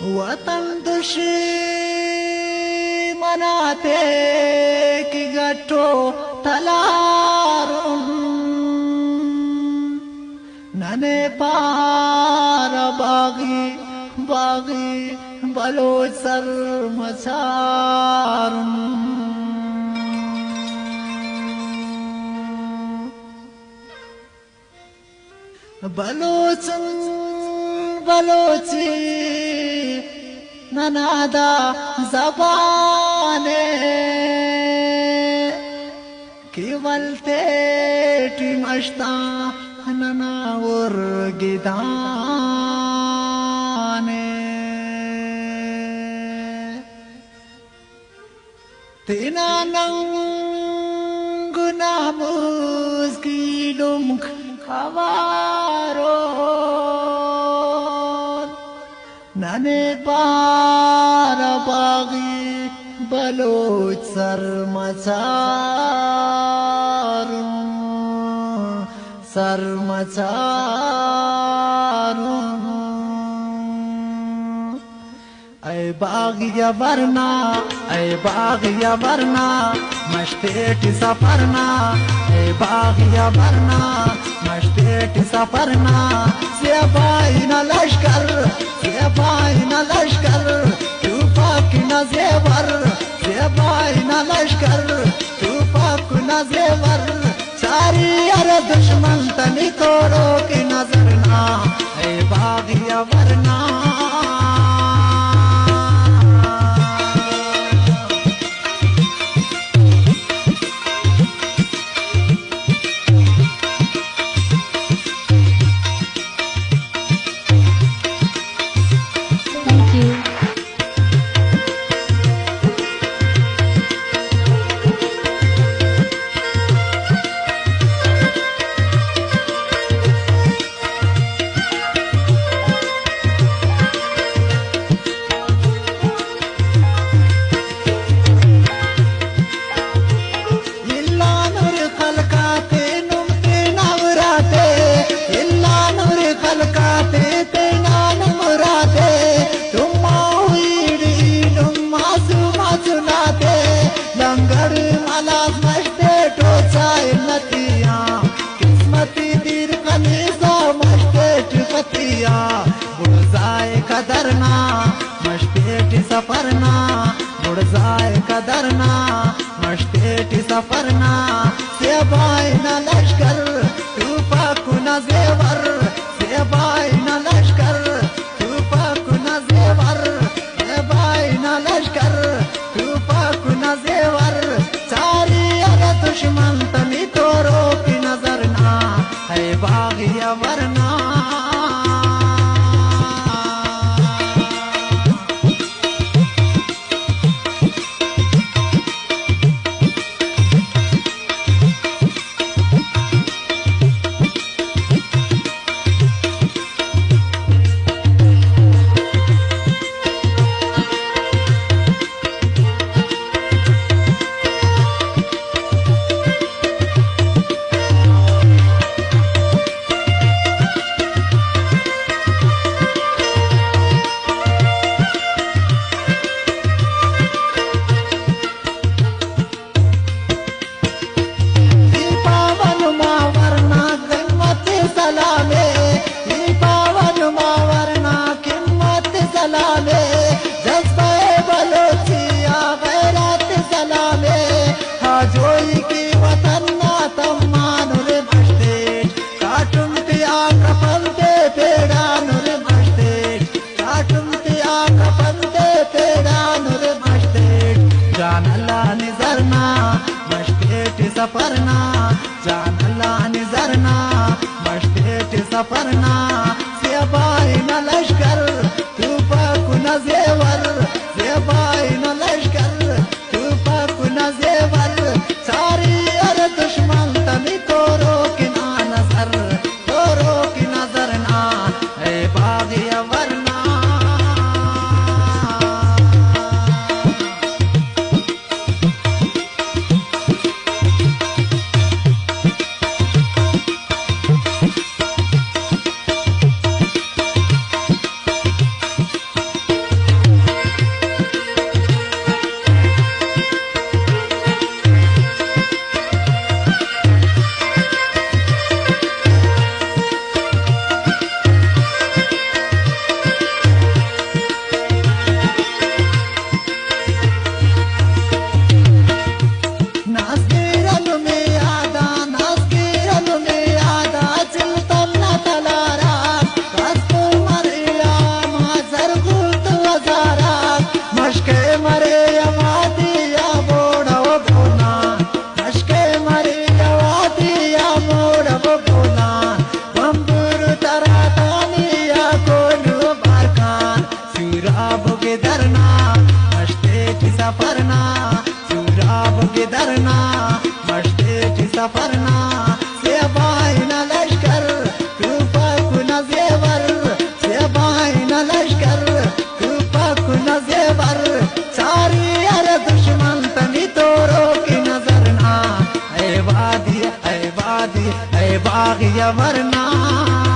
वतन दुश्मनाते की गठो तलारुन नने पार बागी बागी बलोच सर मचारुन बलोचन बलोची ननादा जबाने केवल तेटी मश्ता ननावर गिदाने तेना नंग नामुस की लुम्ख खवारो नने पार बागी बलोच सर मचारू ऐ बागिया वरना मस्तेटी सफरना ऐ बागिया वरना मस्तेटी सफरना से बाई न लश्कर तूफाक न जेवर से बाई न लश्कर तूफाक न जेवर सारी अरे दुश्मन तनी तोड़ो की नजर ना ऐ बागिया वरना कदरना मस्तेटी सफरना बुढ़ जाए कदरना मस्तेटी सफरना से बाई न लश्कर तूफाक न जेवर से बाई न लश्कर तूफाक न जेवर से बाई न लश्कर तूफाक न जेवर सारी अरे दुश्मन तनी तोरो की नजर ना है बागिया वरना सफरना जानला निजरना मस्तेटी सफरना से बाई न लश्कर तूफाक न जेवर से बाई न लश्कर तूफाक न जेवर सारी अरे दुश्मन तनी तोरो की नजर ना ऐ बागिया वरना बिदरना मस्ते ची सफरना सेबाईना लश्कर तुफाकुना जेवर सेबाईना लश्कर तुफाकुना जेवर सारी अर दुश्मन तनी तोरो की नजर ना ऐ बागी ऐ बागी ऐ बागी मरना